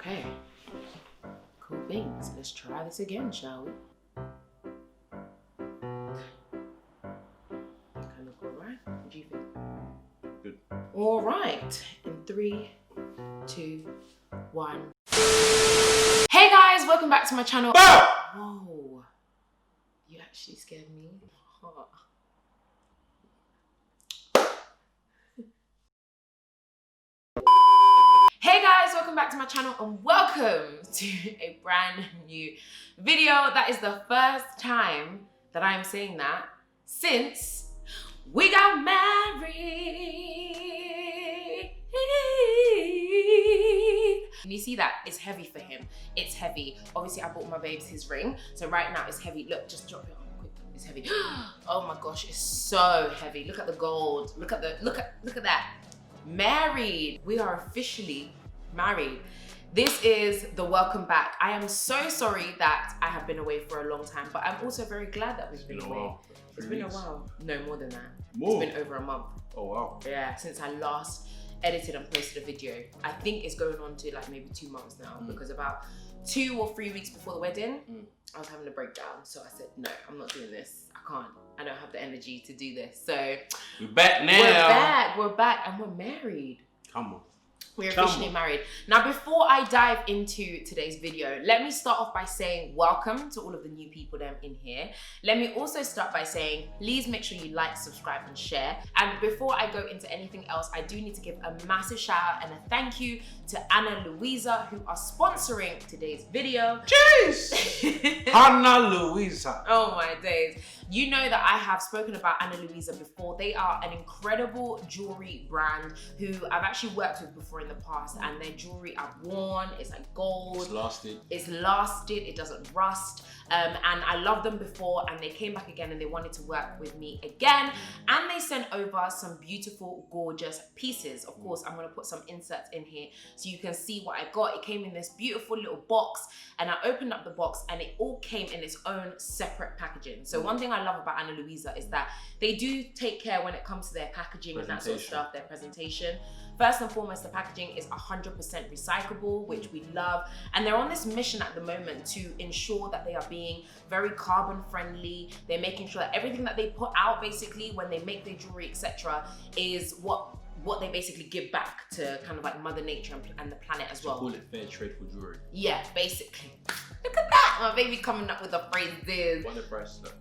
Okay, cool beans. Let's try this again, shall we? Kind of all right. What do you think? Good. All right. In 3, 2, 1. Hey guys, welcome back to my channel. Whoa, you actually scared me. Huh. Hey guys, welcome back to my channel and welcome to a brand new video. That is the first time that I am saying that since we got married. And you see that? It's heavy for him. It's heavy. Obviously, I bought my babes his ring. So right now it's heavy. Look, just drop it on quick. It's heavy. Oh my gosh, it's so heavy. Look at the gold. Look at that. Married. We are officially married. This is the welcome back. I am so sorry that I have been away for a long time, but I'm also very glad that we've been away. It's been a while. No, more than that. More? It's been over a month. Oh wow. Yeah, since I last edited and posted a video. I think it's going on to like maybe 2 months now because about 2 or 3 weeks before the wedding, I was having a breakdown. So I said, no, I'm not doing this. I can't. I don't have the energy to do this. So we're back now. We're back and we're married. Come on. We're officially married. Now, before I dive into today's video, let me start off by saying welcome to all of the new people that are in here. Let me also start by saying, please make sure you like, subscribe, and share. And before I go into anything else, I do need to give a massive shout out and a thank you to Anna Louisa, who are sponsoring today's video. Jeez! Anna Louisa. Oh my days. You know that I have spoken about Anna Louisa before. They are an incredible jewelry brand who I've actually worked with before in the past, and their jewelry I've worn. It's like gold. It's lasted. It doesn't rust. And I loved them before, and they came back again and they wanted to work with me again. And they sent over some beautiful, gorgeous pieces. Of course, I'm gonna put some inserts in here so you can see what I got. It came in this beautiful little box, and I opened up the box and it all came in its own separate packaging. So one thing I love about Anna Louisa is that they do take care when it comes to their packaging and that sort of stuff, their presentation. First and foremost, the packaging is 100% recyclable, which we love. And they're on this mission at the moment to ensure that they are being very carbon friendly. They're making sure that everything that they put out, basically, when they make their jewelry, etc., is what they basically give back to kind of like Mother Nature and the planet as well. Call it fair trade for jewelry. Yeah, basically. Look at that, my baby coming up with the phrases. What are the prices though?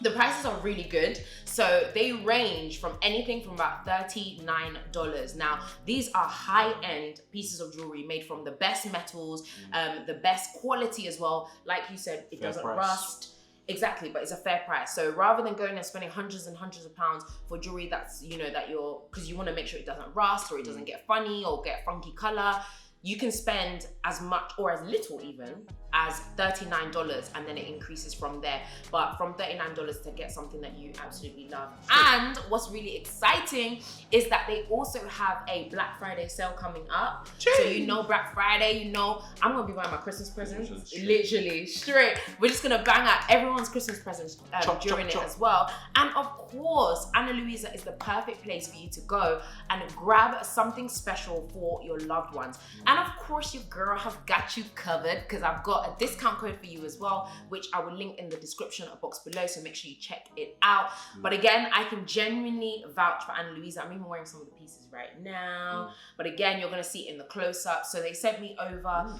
The prices are really good. So they range from anything from about $39. Now, these are high-end pieces of jewelry made from the best metals, the best quality as well. Like you said, it doesn't rust. Exactly, but it's a fair price. So rather than going and spending hundreds and hundreds of pounds for jewelry that's, you know, that because you want to make sure it doesn't rust or it doesn't get funny or get funky color, you can spend as much or as little even as $39, and then it increases from there. But from $39 to get something that you absolutely love. And what's really exciting is that they also have a Black Friday sale coming up. Jeez. So you know Black Friday, you know I'm gonna be buying my Christmas presents, literally straight. We're just gonna bang out everyone's Christmas presents during it as well. And of course, Anna Louisa is the perfect place for you to go and grab something special for your loved ones. And of course, your girl has got you covered because I've got a discount code for you as well, which I will link in the description box below, so make sure you check it out. But again, I can genuinely vouch for Anna Louisa. I'm even wearing some of the pieces right now. But again, you're gonna see it in the close-up. So they sent me over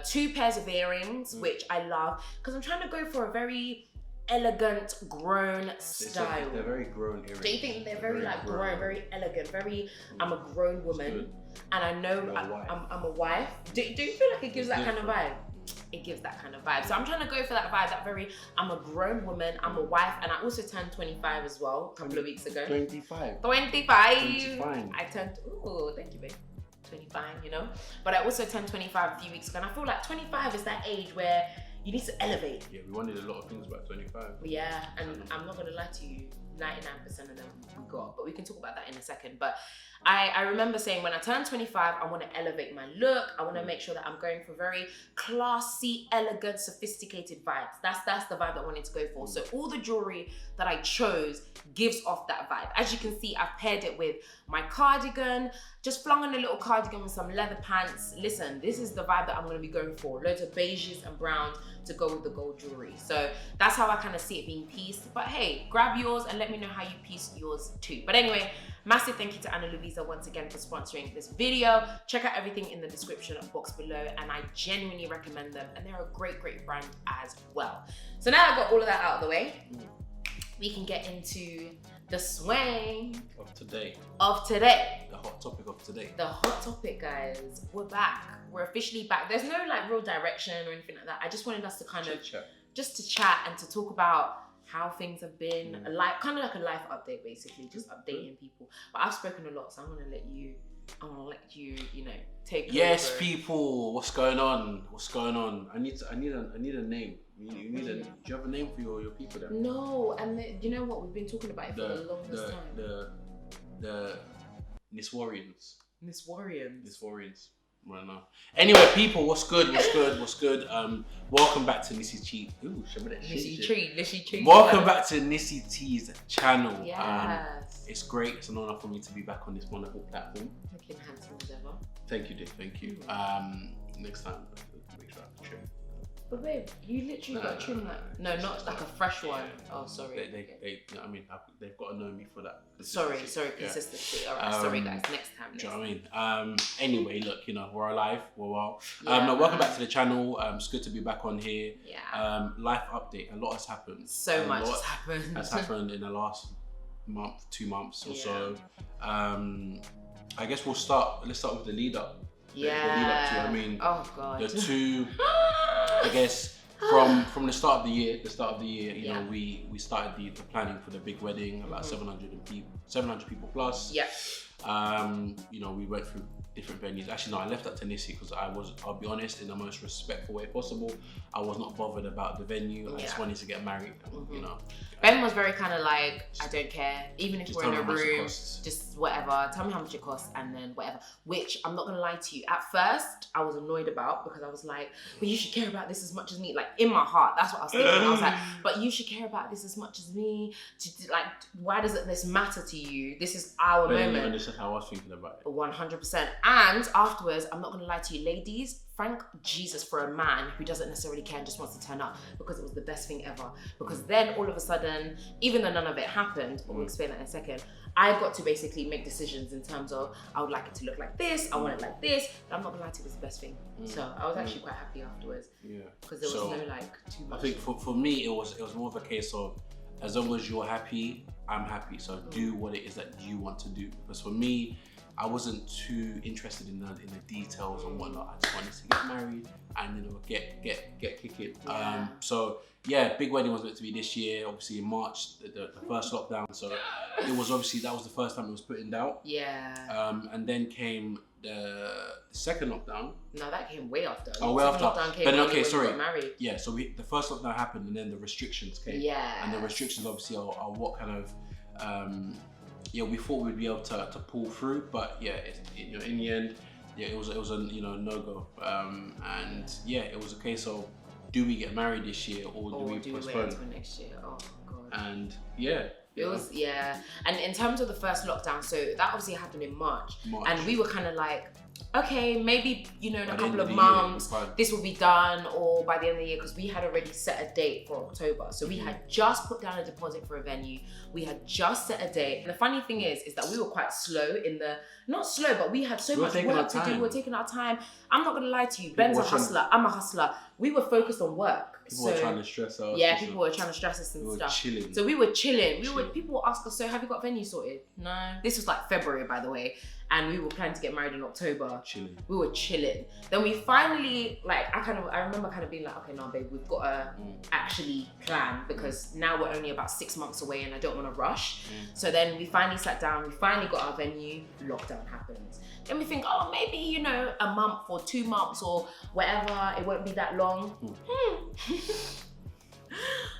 2 pairs of earrings, which I love, because I'm trying to go for a very elegant, grown style. They're very grown earrings. Do you think they're very like grown, very elegant, very, I'm a grown woman, and I know I'm a wife. Do you feel like it gives that kind of vibe? It gives that kind of vibe. So I'm trying to go for that vibe, that very, I'm a grown woman, I'm a wife, and I also turned 25 as well, a couple of weeks ago. 25. 25. I turned, ooh, thank you, babe. 25, you know? But I also turned 25 a few weeks ago, and I feel like 25 is that age where you need to elevate. Yeah, we wanted a lot of things about 25. Yeah, and I'm not gonna lie to you, 99% of them we got, but we can talk about that in a second. But I remember saying when I turn 25, I want to elevate my look. I want to make sure that I'm going for very classy, elegant, sophisticated vibes. That's the vibe that I wanted to go for. So all the jewelry that I chose gives off that vibe. As you can see, I've paired it with my cardigan, just flung on a little cardigan with some leather pants. Listen, this is the vibe that I'm going to be going for. Loads of beiges and browns to go with the gold jewelry. So that's how I kind of see it being pieced. But hey, grab yours and let me know how you piece yours too. But anyway, massive thank you to Ana Luisa once again for sponsoring this video. Check out everything in the description box below, and I genuinely recommend them, and they're a great brand as well. So now I've got all of that out of the way, we can get into the swing Of today. The hot topic of today. The hot topic, guys. We're back. We're officially back. There's no like real direction or anything like that. I just wanted us to kind of just to chat and to talk about how things have been, kind of like a life update, basically, just updating people. But I've spoken a lot, so I'm gonna let you, you know, take Yes, over. people. What's going on? What's going on? I need a name. Do you have a name for your people there? No, and you know what? We've been talking about it for the longest time. The Nisswarians. Nisswarians. Right now. Anyway, people, what's good? Welcome back to Nissy T. Ooh, Nissy Tree. Welcome back to Nissy T's channel. Yes. It's great. It's an honor for me to be back on this wonderful platform. Looking handsome as ever. Thank you, Dick. Thank you. Next time, make sure I trim. But babe, you literally got trim that. No, not like a fresh one. Oh, sorry. I mean, they've got to know me for that. Sorry, consistency. All right, sorry guys. Next time. Do you know what I mean? Anyway, look, you know, we're alive, we're well. Yeah, welcome back to the channel. It's good to be back on here. Yeah. Life update. A lot has happened. So much has happened. Has happened in the last month, 2 months or so. I guess let's start with the lead up. Yeah. The lead up to, I mean, oh god. The two, I guess, from the start of the year, you know, we started the planning for the big wedding, about 700 people plus. Yeah. You know, we went through different venues. Actually, no, I left that to Nissy because I'll be honest, in the most respectful way possible, I was not bothered about the venue. I just wanted to get married, you know. Ben was very kind of like, I don't care, even if we're in a room, just whatever, tell me how much it costs and then whatever. Which, I'm not gonna lie to you, at first, I was annoyed about because I was like, but you should care about this as much as me. Like, in my heart, that's what I was thinking. I was like, but you should care about this as much as me. Like, why doesn't this matter to you? This is our moment. This is how I was thinking about it. 100%. And afterwards, I'm not gonna lie to you, ladies, thank Jesus for a man who doesn't necessarily care and just wants to turn up, because it was the best thing ever. Because then all of a sudden, even though none of it happened, but we'll explain that in a second, I got to basically make decisions in terms of, I would like it to look like this, I want it like this, and I'm not gonna lie to you, it was the best thing. So I was actually quite happy afterwards. Yeah. Because there was no like too much. I think for me, it was more of a case of, as long as you're happy, I'm happy. So do what it is that you want to do. Because for me, I wasn't too interested in the details and whatnot. I just wanted to get married and, you know, get kicking. Yeah. So yeah, big wedding was meant to be this year. Obviously in March, the first lockdown. So it was obviously, that was the first time it was put in doubt. Yeah. And then came the second lockdown. No, that came way after. Oh, way after. Lockdown came but when okay, we sorry. got married. Yeah. So the first lockdown happened, and then the restrictions came. Yeah. And the restrictions obviously are what kind of. Yeah, we thought we'd be able to pull through, but yeah, you know, in the end, yeah, it was a no go, and yeah, it was a case of, do we get married this year or do we postpone? Wait until next year? Oh god. And yeah, it was and in terms of the first lockdown, so that obviously happened in March. And we were kind of like, okay, maybe, you know, in a couple of months this will be done, or by the end of the year, because we had already set a date for October. So we had just put down a deposit for a venue, we had just set a date. And the funny thing is that we were quite slow in the, not slow, but we had so much work to do. We were taking our time. I'm not gonna lie to you, Ben's a hustler, I'm a hustler. We were focused on work. People were trying to stress us. Yeah, people were trying to stress us and stuff. Chilling. So we were chilling. People would ask us, so have you got venue sorted? No. This was like February, by the way. And we were planning to get married in October. Chilling. We were chilling. Then we finally, like, I remember kind of being like, okay, no, babe, we've got to actually plan, because now we're only about 6 months away and I don't want to rush. So then we finally sat down, we finally got our venue, lockdown happens. Then we think, oh, maybe, you know, a month or 2 months or whatever, it won't be that long.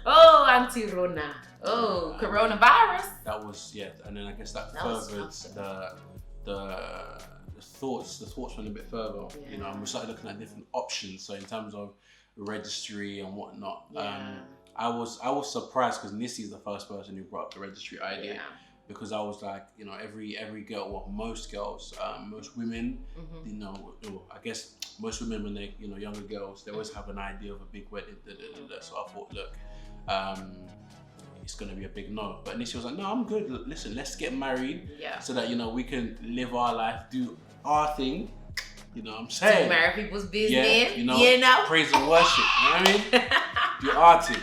Oh, Auntie Rona. Oh, coronavirus. That was, yeah, and then I guess that was furthered the thoughts went a bit further, you know, and we started looking at different options. So in terms of registry and whatnot, I was surprised because Nissy is the first person who brought up the registry idea, because I was like, you know, every girl, well, most girls, most women, you know, I guess most women when they, you know, younger girls, they always have an idea of a big wedding. So I thought, look, it's gonna be a big no. But Nissy was like, no, I'm good. Listen, let's get married, so that, you know, we can live our life, do our thing. You know what I'm saying? Do marry people's business. You know, praise and worship. You know what I mean? Do our thing,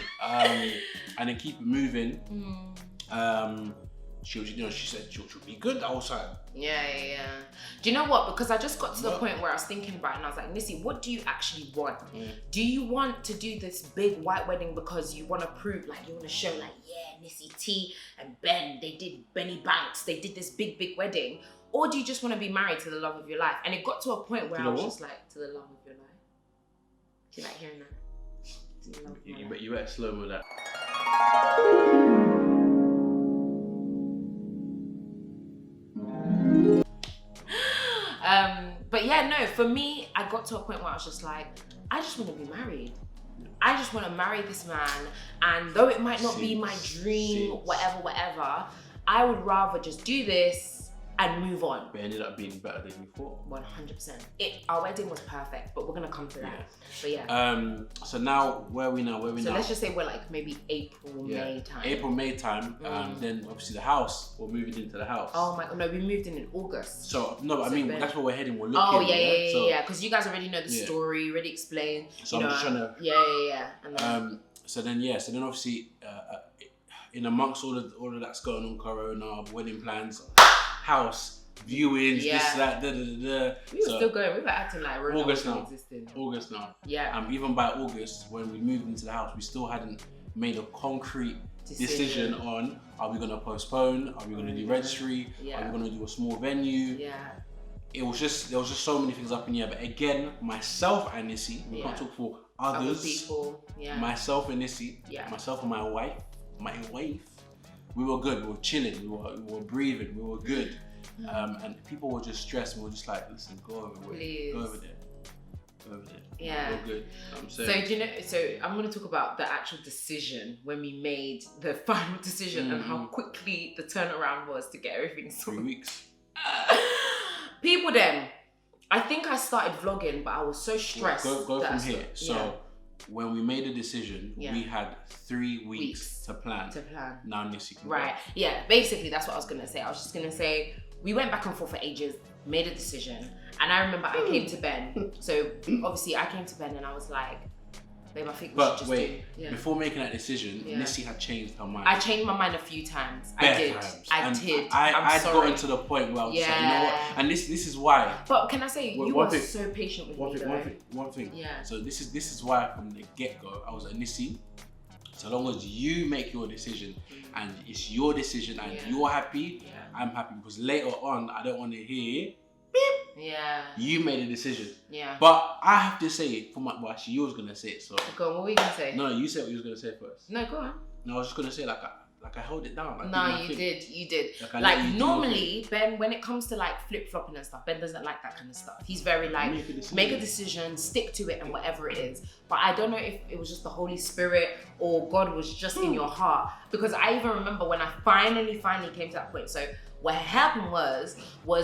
and then keep it moving. She was, you know, she said she'll be good. I was like, yeah. Do you know what? Because I just got to the point where I was thinking about it, and I was like, Nissy, what do you actually want? Do you want to do this big white wedding because you want to prove, like, you want to show, like, yeah, Nissy T and Ben, they did Benny Banks, they did this big wedding, or do you just want to be married to the love of your life? And it got to a point where I was just like, to the love of your life. Do you like hearing that? You better slow with that. But yeah, no, for me, I got to a point where I was just like, I just want to be married. I just want to marry this man, and though it might not be my dream, whatever, I would rather just do this and move on. But it ended up being better than you thought. 100%. Our wedding was perfect, but we're gonna come to that. But so now, where are we now? So let's just say we're like maybe April, May time. Then obviously the house, we're moving into the house. Oh my God, no, we moved in August. So, no, I mean, that's where we're heading, we're looking. Oh yeah, because you guys already know the story, already explained. So I'm just trying to... Yeah. And then, so then obviously, in amongst all of that's going on, Corona, wedding plans, house, viewings, this, that, We were still going, we were acting like Rona wasn't existing. August now. Yeah. Even by August, when we moved into the house, we still hadn't made a concrete decision on, are we gonna postpone? Are we gonna do registry? Are we gonna do a small venue? Yeah. There was just so many things up in the air. But again, myself and Nissy, we can't talk for others. Other people, myself and Nissy, myself and my wife, we were good, we were chilling, we were breathing, we were good. And people were just stressed, and we were just like, listen, go over there. Yeah. We're good. So do you know, I'm gonna talk about the actual decision when we made the final decision and how quickly the turnaround was to get everything sorted. 3 weeks. People I think I started vlogging, but I was so stressed. Go from here. So when we made a decision, we had 3 weeks to plan. Now Nissy can go. Yeah, basically that's what I was gonna say. I was just gonna say, we went back and forth for ages, made a decision, and I remember I came to Ben. So obviously I came to Ben and I was like, babe, I think we should just do. Before making that decision, Nissy had changed her mind. I changed my mind a few times. I did. I'd gotten to the point where I was like, you know what? And this is why. But can I say, you were so patient with me. One thing. Yeah. So this is why from the get-go, I was like, Nissy, so long as you make your decision and it's your decision and you're happy, I'm happy. Because later on, I don't want to hear, you made a decision. Yeah. But I have to say it for my, well, actually, you was going to say it, so. Go on, what were you going to say? No, you said what you was going to say first. No, go on. No, I was just going to say, like I held it down. No, you did. Like normally, Ben, when it comes to like flip-flopping and stuff, Ben doesn't like that kind of stuff. He's very like, make a decision, stick to it and whatever it is. But I don't know if it was just the Holy Spirit or God was just in your heart. Because I even remember when I finally came to that point. So what happened was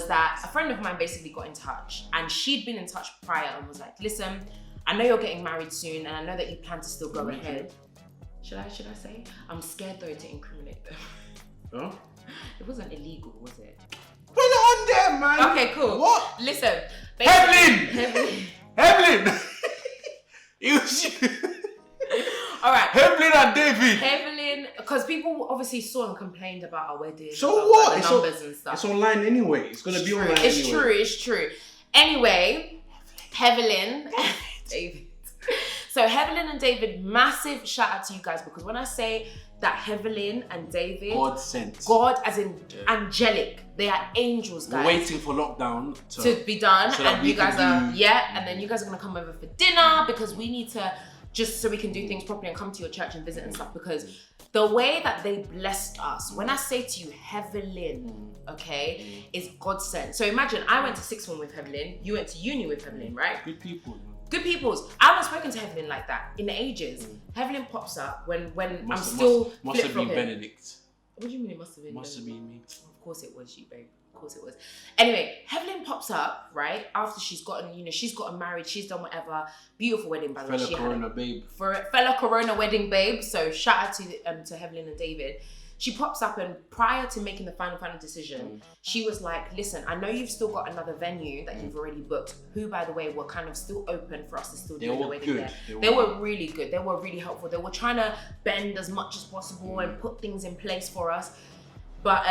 that a friend of mine basically got in touch, and she'd been in touch prior and was like, listen, I know you're getting married soon and I know that you plan to still go ahead. Should I say? I'm scared though to incriminate them. Huh? It wasn't illegal, was it? Put it on there, man. Okay, cool. What? Listen. Evelyn! It was you. All right. Evelyn and David. Evelyn, because people obviously saw and complained about our wedding. So what? The numbers and stuff. It's online anyway. It's gonna be online anyway. It's true. Anyway, Evelyn, David. So Evelyn and David, massive shout out to you guys, because when I say that Evelyn and David, God sent. God as in angelic. They are angels, guys. We're waiting for lockdown to be done, so and you guys are and then you guys are gonna come over for dinner because we need to, just so we can do things properly and come to your church and visit and stuff, because The way that they blessed us, when I say to you, Heavelin, okay, is God sent. So imagine, I went to sixth form with Heavelin, you went to uni with Heavelin, right? Good people. Good peoples. I haven't spoken to Heavelin like that in ages. Heavelin pops up when I'm still must have been flip-flopping. Benedict. What do you mean it must have been? Must have been me. Of course it was you, babe. Of course it was. Anyway, Heavelin pops up, right? After she's gotten, she's gotten married, she's done whatever. Beautiful wedding, by the way. Fellow Corona babe. For fellow Corona wedding babe. So shout out to Heavelin and David. She pops up, and prior to making the final decision, she was like, listen, I know you've still got another venue that you've already booked, who, by the way, were kind of still open for us to still do the wedding there. They were really good. They were really helpful. They were trying to bend as much as possible and put things in place for us. But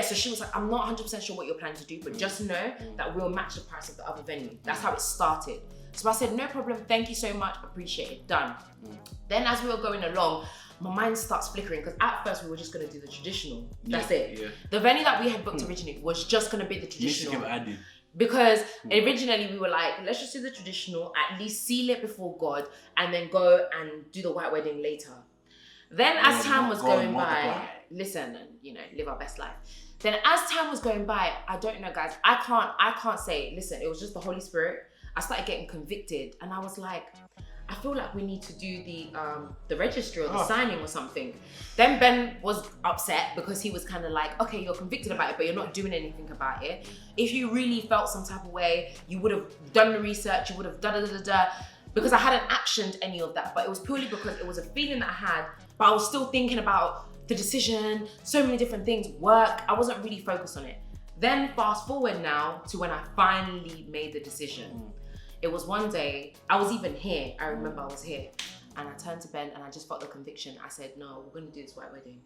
so she was like, I'm not 100% sure what you're planning to do, but just know that we'll match the price of the other venue. That's how it started. So I said, no problem, thank you so much, appreciate it, done. Then as we were going along, my mind starts flickering, because at first we were just going to do the traditional. That's it. Yeah. The venue that we had booked originally was just going to be the traditional. Because originally we were like, let's just do the traditional, at least seal it before God, and then go and do the white wedding later. Then as time was going by, listen, and live our best life. Then as time was going by, I don't know, guys, I can't say, listen, it was just the Holy Spirit. I started getting convicted, and I was like, I feel like we need to do the registry or the signing or something. Then Ben was upset because he was kind of like, okay, you're convicted about it, but you're not doing anything about it. If you really felt some type of way, you would have done the research, you would have because I hadn't actioned any of that, but it was purely because it was a feeling that I had, but I was still thinking about the decision, so many different things, work. I wasn't really focused on it. Then fast forward now to when I finally made the decision. It was one day, I was even here, I remember I was here, and I turned to Ben and I just felt the conviction. I said, no, we're gonna do this white wedding.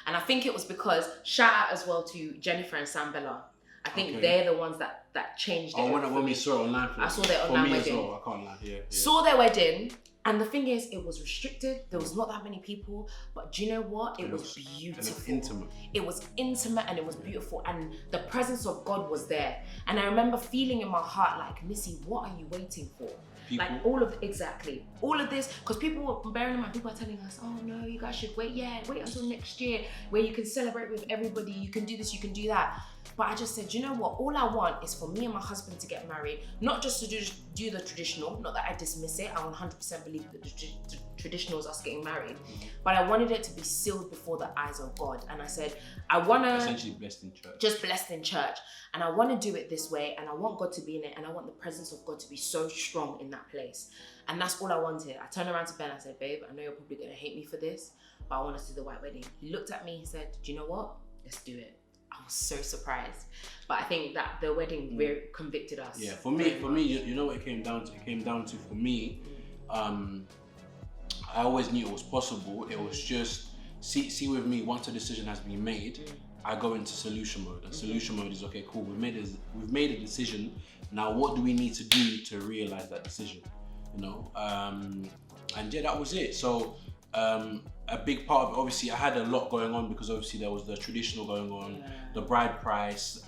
And I think it was because, shout out as well to Jennifer and Sam Bella. I think they're the ones that changed it. When we saw it online. I saw their online wedding. As well, I can't lie, yeah. Saw their wedding, and the thing is, it was restricted. There was not that many people, but do you know what? It was beautiful. It was intimate. It was intimate and it was beautiful, and the presence of God was there. And I remember feeling in my heart like, Nissy, what are you waiting for? People. Like all of this, because people were bearing in mind, people are telling us, oh no, you guys should wait until next year where you can celebrate with everybody, you can do this, you can do that. But I just said, you know what, all I want is for me and my husband to get married, not just to do the traditional, not that I dismiss it, I 100% believe that the traditional is us getting married, but I wanted it to be sealed before the eyes of God. And I said, I want to essentially blessed in church. Just blessed in church. And I want to do it this way, and I want God to be in it, and I want the presence of God to be so strong in that place. And that's all I wanted. I turned around to Ben, I said, babe, I know you're probably going to hate me for this, but I want us to do the white wedding. He looked at me, he said, do you know what? Let's do it. I was so surprised. But I think that the wedding really convicted us. Yeah, for me, you know what it came down to? It came down to, for me, I always knew it was possible. It was just, see with me, once a decision has been made, I go into solution mode. And solution mode is, okay, cool, we've made a decision. Now what do we need to do to realize that decision? And yeah, that was it. So a big part of it, obviously I had a lot going on, because obviously there was the traditional going on, the bride price,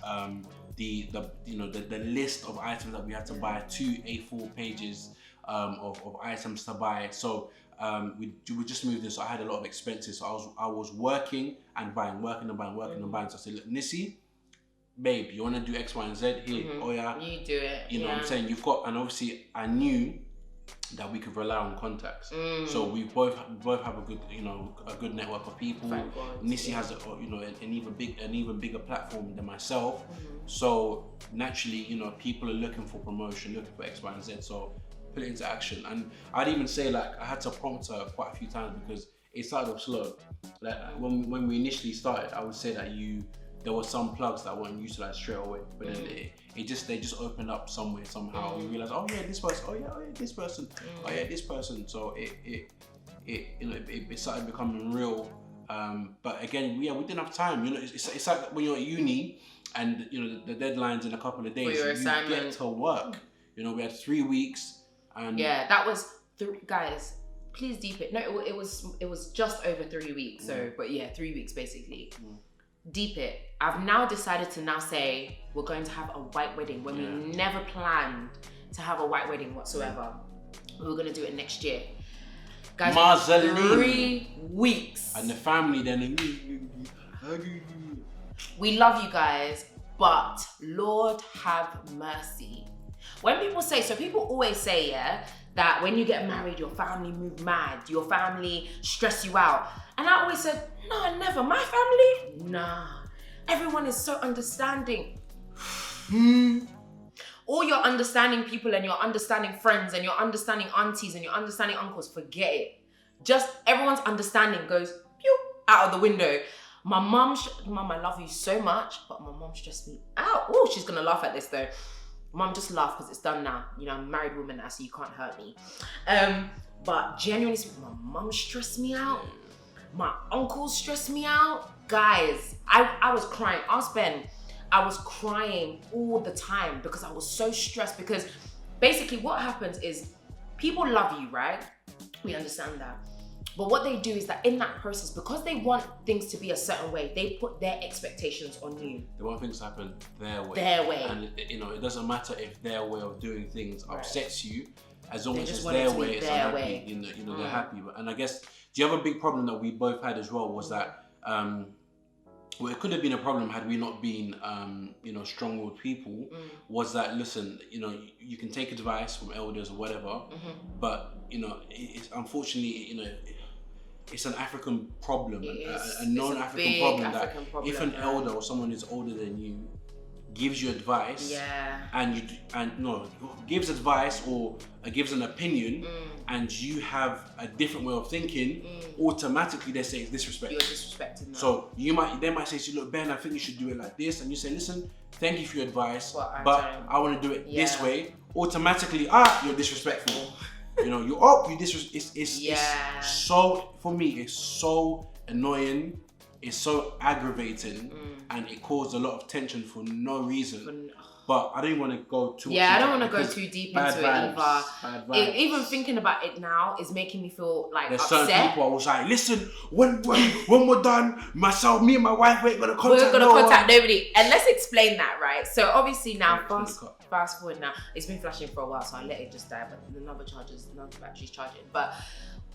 the list of items that we had to buy, 2 A4 pages of items to buy. So we just moved this, so I had a lot of expenses. So I was working and buying. So I said, look, Nissy, babe, you want to do X, Y, and Z? Here, oh yeah. You do it. You know what I'm saying? You've got, and obviously I knew that we could rely on contacts. So we both have a good network of people. Nissy has an even bigger platform than myself. So naturally, people are looking for promotion, looking for X, Y, and Z. So put it into action. And I'd even say, like, I had to prompt her quite a few times, because it started off slow. Like when we initially started, I would say that there were some plugs that weren't utilized straight away, but then they just opened up somewhere somehow. We realized, oh yeah, this person, oh yeah, this person, oh yeah, this person. So it started becoming real. But again, we didn't have time. It's like when you're at uni and the deadline's in a couple of days. You get to work. We had 3 weeks, and yeah, that was guys. Please deep it. No, it was just over 3 weeks. So, but yeah, 3 weeks basically. Deep it. I've now decided to now say we're going to have a white wedding when we never planned to have a white wedding whatsoever. We were going to do it next year. Guys, Mazzolini. 3 weeks. And the family then. We love you guys, but Lord have mercy. When people say, so people always say, yeah, that when you get married, your family move mad, your family stress you out. And I always said, no, never. My family, nah. Everyone is so understanding. All your understanding people and your understanding friends and your understanding aunties and your understanding uncles, forget it. Just everyone's understanding goes pew, out of the window. My mom, I love you so much, but my mom stressed me out. Oh, she's gonna laugh at this though. Mom, just laugh because it's done now. You know, I'm a married woman now, so you can't hurt me. But genuinely speaking, my mom stressed me out. My uncles stressed me out. Guys, I was crying. Ask Ben. I was crying all the time because I was so stressed, because basically what happens is people love you, right? We understand that. But what they do is that in that process, because they want things to be a certain way, they put their expectations on you. They want things to happen their way. Their way. And it doesn't matter if their way of doing things upsets you, as long They as just it's want it their to be way, it's their unhappy. way. You know, they're happy. And I guess the other big problem that we both had as well was that, well, it could have been a problem had we not been, strong-willed people, was that, listen, you can take advice from elders or whatever, but, it's unfortunately, it's an African problem, a non-African problem, that if an elder or someone who's older than you gives you advice, gives advice or gives an opinion, and you have a different way of thinking, automatically they say it's disrespectful. You're disrespecting them. So they might say to you, look, Ben, I think you should do it like this, and you say, listen, thank you for your advice, but I want to do it this way. Automatically, you're disrespectful. It's so, for me, it's so annoying, it's so aggravating, and it caused a lot of tension for no reason. But I don't want to go too much. I don't want to go too deep into it either. Even thinking about it now is making me feel like there's upset. Certain people I was like, listen, when we're done, me and my wife ain't gonna contact nobody. And let's explain that, right? So obviously now, fast forward now, it's been flashing for a while, so I let it just die, but another battery's charging. But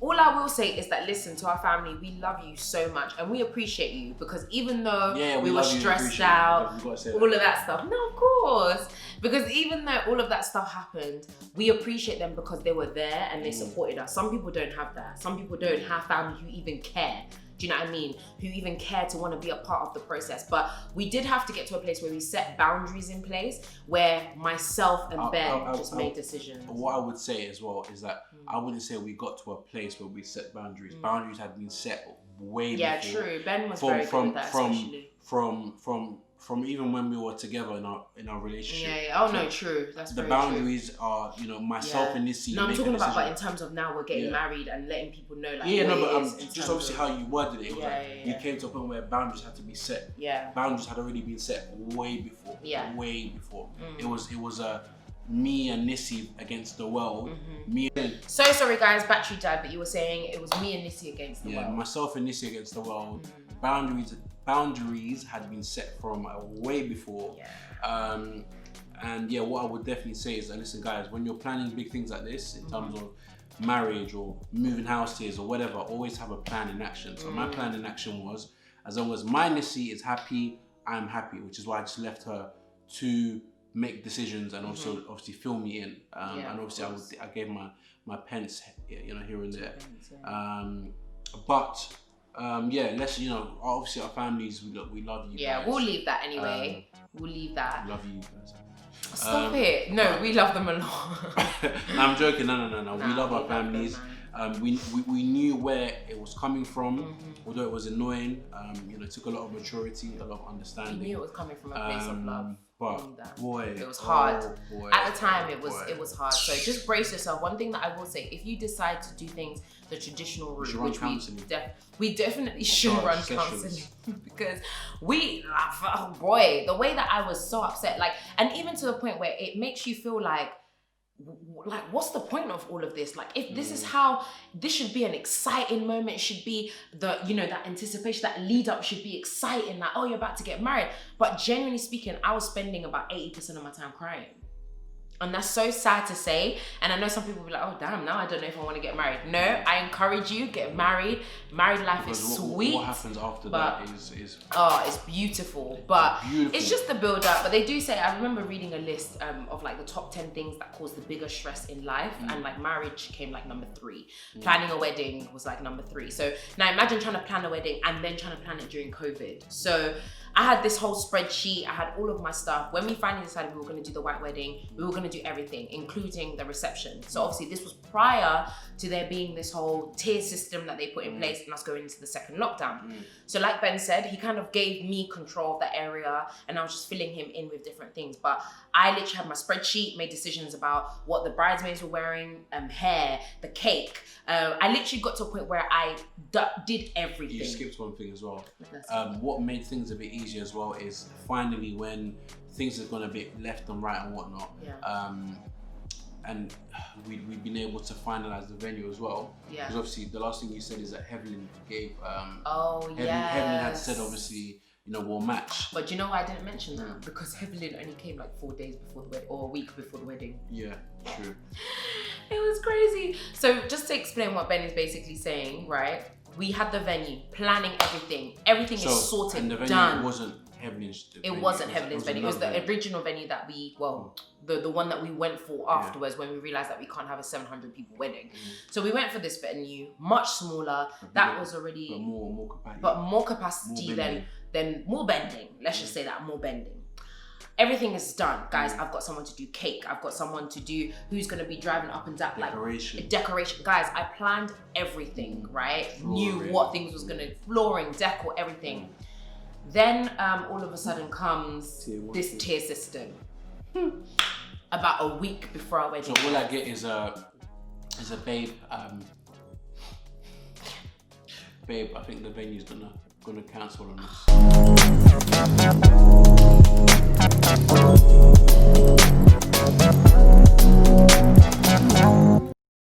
all I will say is that, listen, to our family, we love you so much and we appreciate you, because even though we were stressed out, all of that stuff. No, of course. Because even though all of that stuff happened, we appreciate them because they were there and they supported us. Some people don't have that. Some people don't have family who even care. Do you know what I mean? Who even care to want to be a part of the process. But we did have to get to a place where we set boundaries in place, where myself and Ben made decisions. What I would say as well is that I wouldn't say we got to a place where we set boundaries. Boundaries had been set way before. Yeah, true. Ben was very good at that, especially. From even when we were together in our relationship. Yeah. Oh no, true. That's the very boundaries true. Are myself and Nissy. No, I'm talking about, but in terms of now we're getting married and letting people know, like, but just obviously how you worded it. It was we came to a point where boundaries had to be set. Yeah. Boundaries had already been set way before. Yeah. Way before. It was me and Nissy against the world. So sorry guys, battery died, but you were saying it was me and Nissy against the world. Yeah, myself and Nissy against the world. Boundaries had been set from way before. And what I would definitely say is that, listen guys, when you're planning big things like this in terms of marriage or moving houses or whatever, always have a plan in action. So my plan in action was, as long as my Nissy is happy, I'm happy, which is why I just left her to make decisions and also obviously fill me in. And obviously I gave my pence, here and there. Let's, obviously our families, we love you guys. We'll leave that anyway. We'll leave that. Love you guys. Stop it. No, we love them a lot. I'm joking. No. We love our families. We knew where it was coming from, although it was annoying. It took a lot of maturity, a lot of understanding. We knew it was coming from a place of love. But boy, it was hard. At the time, it was hard. So just brace yourself. One thing that I will say: if you decide to do things the traditional route, which we definitely should run counseling, because the way that I was so upset, and even to the point where it makes you feel like what's the point of all of this? Like, if this is how this should be, an exciting moment, it should be that anticipation, that lead up should be exciting, like, oh, you're about to get married. But genuinely speaking, I was spending about 80% of my time crying. And that's so sad to say. And I know some people will be like, oh damn, now I don't know if I want to get married. No, I encourage you, get married. Married life is sweet. What happens after that is oh, it's beautiful. But beautiful. It's just the build up. But they do say, I remember reading a list of like the top 10 things that cause the biggest stress in life. And like marriage came like number 3. Planning a wedding was like number 3. So now imagine trying to plan a wedding and then trying to plan it during COVID. So I had this whole spreadsheet. I had all of my stuff. When we finally decided we were going to do the white wedding, we were going to do everything, including the reception. So obviously this was prior to there being this whole tier system that they put in place and us going into the second lockdown. So like Ben said, he kind of gave me control of that area and I was just filling him in with different things. But I literally had my spreadsheet, made decisions about what the bridesmaids were wearing, hair, the cake. I literally got to a point where I did everything. You skipped one thing as well. What made things a bit easier as well is finally when things have gone a bit left and right and whatnot, and we've been able to finalize the venue as well. Because obviously the last thing you said is that Hevelyn gave. Hevelyn had said obviously, you know, we'll match. But you know why I didn't mention that? Because Hevelyn only came like 4 days before the wedding, or a week before the wedding. Yeah, true. It was crazy. So just to explain what Ben is basically saying, right? We had the venue, planning everything. Everything is sorted, and the venue done. wasn't Hevelyn's venue. It wasn't Hevelyn's venue. It was the original venue that we, the one that we went for afterwards when we realized that we can't have a 700 people wedding. So we went for this venue, much smaller. That was already more capacity than more bending. Let's just say that, more bending. Everything is done, guys. I've got someone to do cake. I've got someone to do who's gonna be driving up and down, decoration. Guys, I planned everything, right? Knew what things was gonna, flooring, decor, everything. Then all of a sudden comes this tier system. About a week before our wedding. So all I get is a babe. Babe, I think the venue's gonna cancel on us.